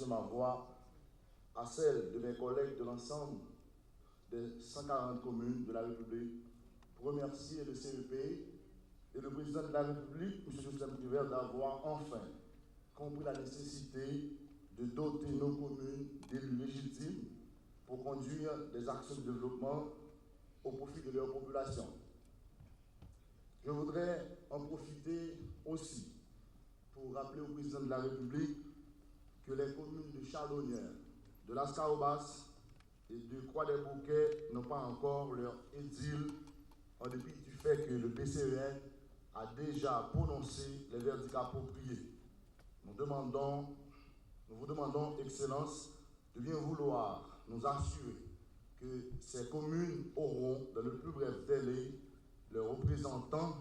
associer ma voix à celle de mes collègues de l'ensemble des 140 communes de la République pour remercier le CEP et le président de la République, M. Jocelyn Prévert, d'avoir enfin compris la nécessité de doter nos communes d'élus légitimes pour conduire des actions de développement au profit de leur population. Je voudrais en profiter aussi pour rappeler au président de la République que les communes de Chardonnières, de Las Caobas et de Croix-des-Bouquets n'ont pas encore leur édile, en dépit du fait que le PCEN a déjà prononcé les verdicts appropriés. Nous vous demandons, Excellence, de bien vouloir nous assurer que ces communes auront, dans le plus bref délai, les représentants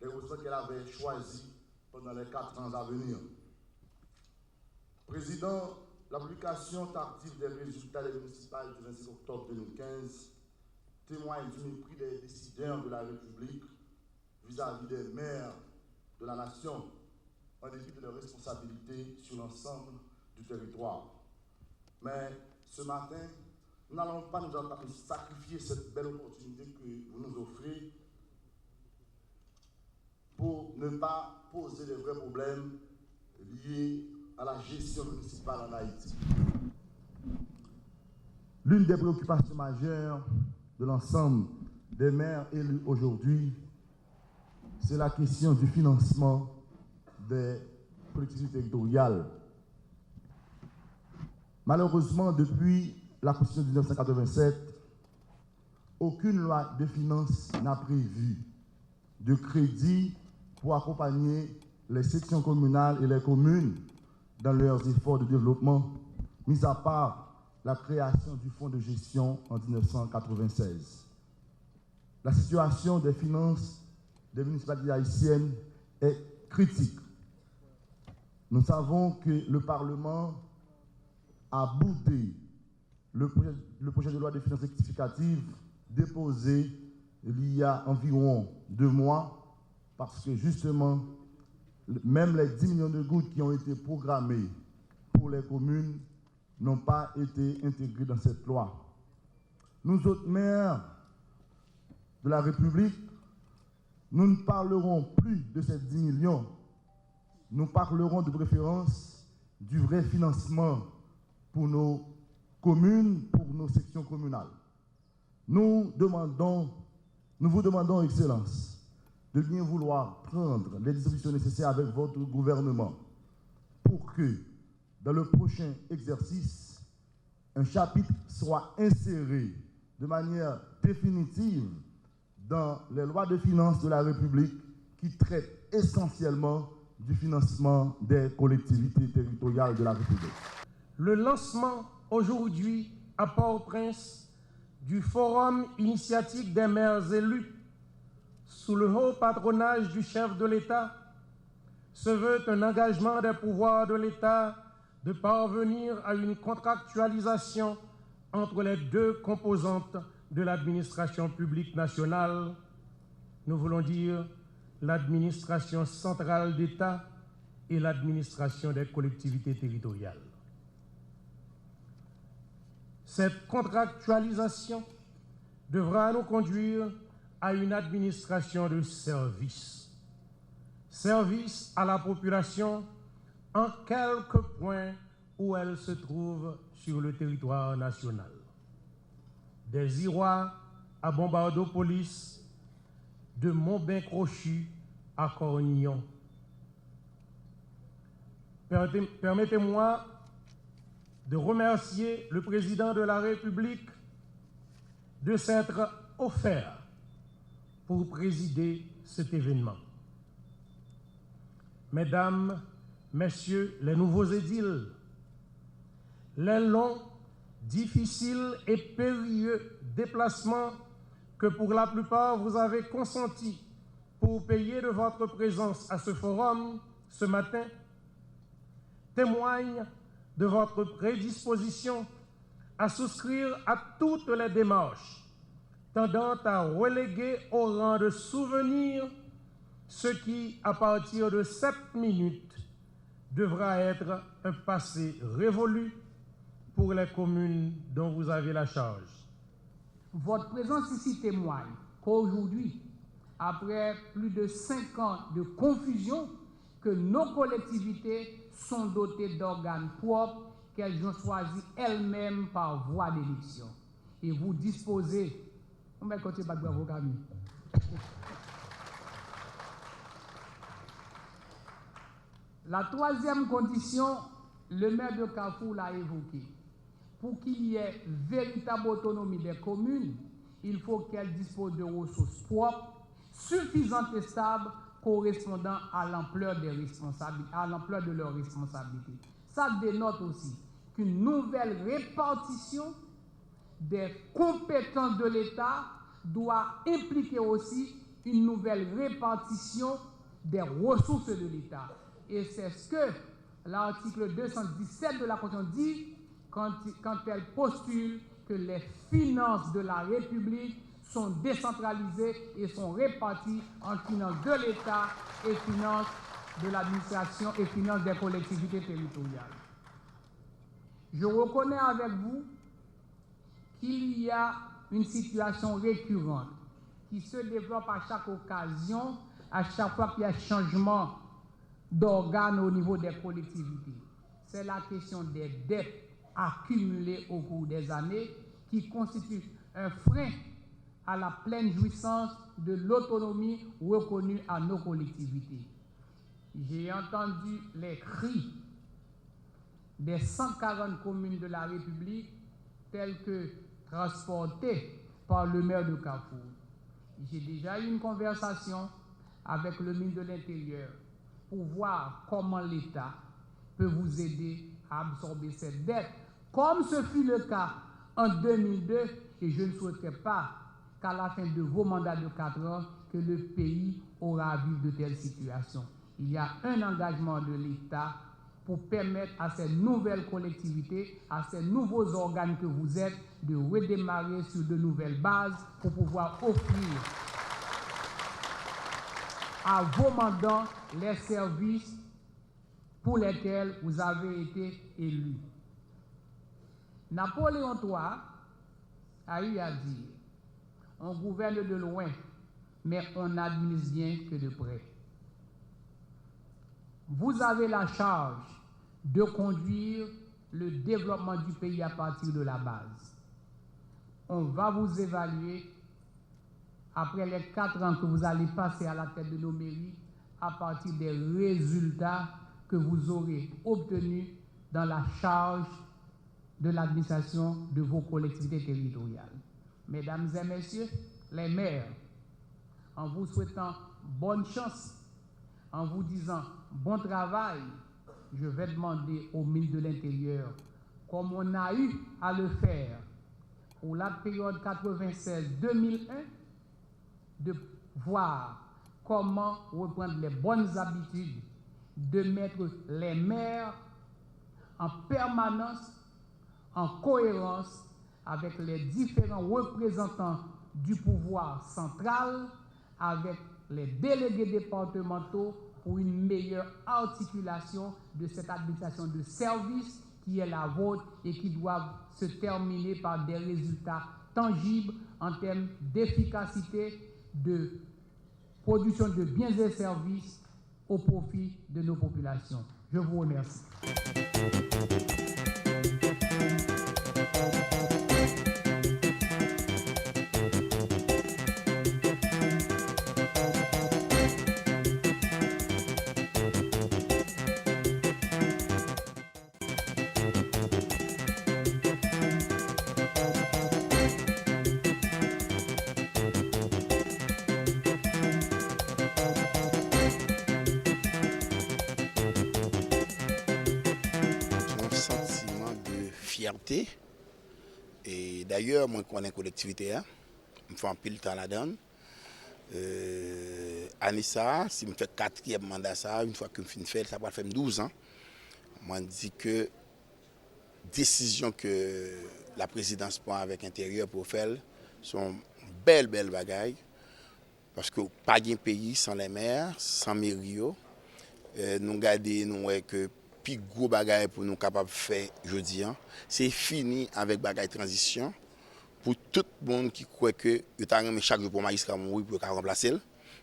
qu'elles avaient choisis pendant les 4 ans à venir. Président, la publication tardive des résultats des municipales du 26 octobre 2015 témoigne du mépris des décideurs de la République vis-à-vis des maires de la nation, en dépit de leurs responsabilités sur l'ensemble du territoire. Mais ce matin, nous n'allons pas nous sacrifier cette belle opportunité que vous nous offrez pour ne pas poser les vrais problèmes liés à la gestion municipale en Haïti. L'une des préoccupations majeures de l'ensemble des maires élus aujourd'hui, c'est la question du financement des collectivités territoriales. Malheureusement, depuis la Constitution de 1987, aucune loi de finances n'a prévu de crédit pour accompagner les sections communales et les communes dans leurs efforts de développement, mis à part la création du fonds de gestion en 1996. La situation des finances des municipalités haïtiennes est critique. Nous savons que le Parlement a boudé le projet de loi de finances rectificative déposé il y a environ 2 mois, parce que justement, même les 10 millions de gouttes qui ont été programmées pour les communes n'ont pas été intégrées dans cette loi. Nous autres maires de la République, nous ne parlerons plus de ces 10 millions, nous parlerons de préférence du vrai financement pour nos communes, pour nos sections communales. Nous vous demandons, Excellence, de bien vouloir prendre les dispositions nécessaires avec votre gouvernement pour que, dans le prochain exercice, un chapitre soit inséré de manière définitive dans les lois de finances de la République qui traitent essentiellement du financement des collectivités territoriales de la République. Le lancement aujourd'hui à Port-au-Prince du Forum initiatique des maires élus sous le haut patronage du chef de l'État se veut un engagement des pouvoirs de l'État de parvenir à une contractualisation entre les 2 composantes de l'administration publique nationale, nous voulons dire l'administration centrale d'État et l'administration des collectivités territoriales. Cette contractualisation devra nous conduire à une administration de service. Service à la population en quelque point où elle se trouve sur le territoire national. Des Irois à Bombardopolis, de Montbain-Crochu à Cornillon. Permettez-moi de remercier le président de la République de s'être offert pour présider cet événement. Mesdames, Messieurs les nouveaux édiles, les longs, difficiles et périlleux déplacements que pour la plupart vous avez consentis pour payer de votre présence à ce forum ce matin témoignent de votre prédisposition à souscrire à toutes les démarches tendant à reléguer au rang de souvenir ce qui, à partir de cette minute, devra être un passé révolu pour les communes dont vous avez la charge. Votre présence ici témoigne qu'aujourd'hui, après plus de 5 ans de confusion, que nos collectivités sont dotées d'organes propres qu'elles ont choisis elles-mêmes par voie d'élection. Et vous disposez... On va continuer par bravo Camille. La troisième condition, le maire de Carrefour l'a évoquée. Pour qu'il y ait véritable autonomie des communes, il faut qu'elles disposent de ressources propres, suffisantes et stables, correspondant à l'ampleur des responsabilités, à l'ampleur de leurs responsabilités. Ça dénote aussi qu'une nouvelle répartition des compétences de l'État doit impliquer aussi une nouvelle répartition des ressources de l'État. Et c'est ce que l'article 217 de la Constitution dit quand elle postule que les finances de la République sont décentralisées et sont réparties en finances de l'État et finances de l'administration et finances des collectivités territoriales. Je reconnais avec vous qu'il y a une situation récurrente qui se développe à chaque occasion, à chaque fois qu'il y a changement d'organes au niveau des collectivités. C'est la question des dettes accumulées au cours des années qui constitue un frein à la pleine jouissance de l'autonomie reconnue à nos collectivités. J'ai entendu les cris des 140 communes de la République telles que transportées par le maire de Carrefour. J'ai déjà eu une conversation avec le ministre de l'Intérieur pour voir comment l'État peut vous aider à absorber cette dette, comme ce fut le cas en 2002, et je ne souhaiterais pas qu'à la fin de vos mandats de 4 ans, que le pays aura à vivre de telles situations. Il y a un engagement de l'État pour permettre à ces nouvelles collectivités, à ces nouveaux organes que vous êtes, de redémarrer sur de nouvelles bases pour pouvoir offrir à vos mandants les services pour lesquels vous avez été élus. Napoléon III a eu à dire, on gouverne de loin, mais on n'administre bien que de près. Vous avez la charge de conduire le développement du pays à partir de la base. On va vous évaluer après les 4 ans que vous allez passer à la tête de nos mairies à partir des résultats que vous aurez obtenus dans la charge de l'administration de vos collectivités territoriales. Mesdames et messieurs, les maires, en vous souhaitant bonne chance, en vous disant bon travail, je vais demander au ministre de l'Intérieur, comme on a eu à le faire pour la période 96-2001, de voir comment reprendre les bonnes habitudes, de mettre les maires en permanence, en cohérence avec les différents représentants du pouvoir central, avec les délégués départementaux pour une meilleure articulation de cette administration de service qui est la vôtre et qui doit se terminer par des résultats tangibles en termes d'efficacité, de production de biens et services au profit de nos populations. Je vous remercie. Et d'ailleurs, moi, je connais la collectivité, je fais un pile temps là-dedans. Anissa, si je fais 4e mandat, une fois que je finis, ça va faire 12 ans. Moi, je dis que décision que la présidence prend avec l'intérieur pour faire sont belles bagailles. Parce que pas de pays sans les maires, sans mairie. Nous regardons que plus gros bagage pour nous capables de faire aujourd'hui, c'est fini avec bagage transition pour tout le monde qui croit que il t'a remis chaque jour pour magistrat mourir pour remplacer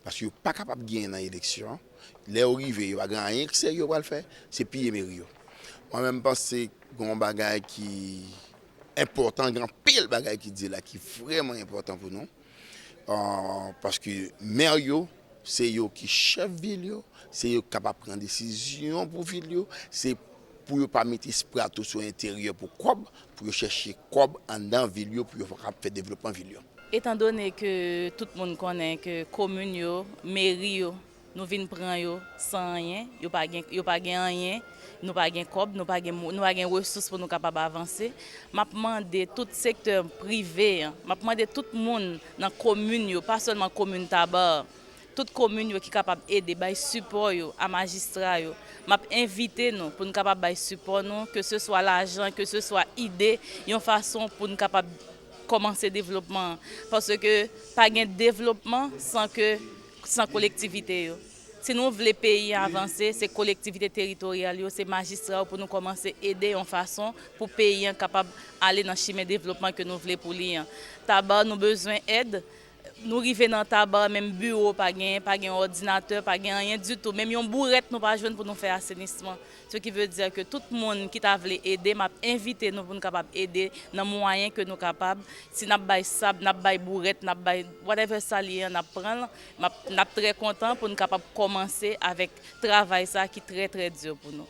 parce qu'il n'est pas capable de gagner dans l'élection. Les arrivés, il n'y a rien que sérieux pour le faire, c'est piller mairie. Moi-même, je pense que c'est un bagage qui est important, grand pile bagage qui dit là, qui est vraiment important pour nous. Parce que maire, c'est eux qui chef ville, c'est eux qui capable de prendre des décisions pour ville, c'est pour ne pas mettre esprit sur l'intérieur pour chercher quoi en dans ville pour faire développement ville. Étant donné que tout le monde connaît que commune, mairie, nous venons prendre sans rien, nous pas rien, nous pas gain cob, nous pas gain ressources pour nous capable avancer. M'a demandé tout secteur privé, m'a demandé tout le monde dans commune, pas seulement commune Tabar, toute commune qui capable aider bail support à magistrat m'a invité nous pour nous capable bail support nous, que ce soit l'argent, que ce soit idée, une façon pour nous capable commencer développement parce que pas gain développement sans collectivité. Si nous voulons pays avancer, c'est collectivité territoriale, c'est magistrat pour nous commencer à aider en façon pour pays capable d'aller dans le chemin de développement que nous voulons pour lui. Tabac, nous avons besoin d'aide. Nous arrivons dans tabac, même bureau, pas de ordinateur, pas rien du tout. Même une bourrette, nous pas joindre pour nous faire assainissement. Ce qui veut dire que tout le monde qui t'a voulu aider m'a invité nous pour nous capable aider dans moyen que nous capables. Si n'a bail sable, n'a bail bourrette, n'a bail whatever ça lié n'a prendre, n'a très content pour nous capable commencer avec travail ça qui est très très dur pour nous.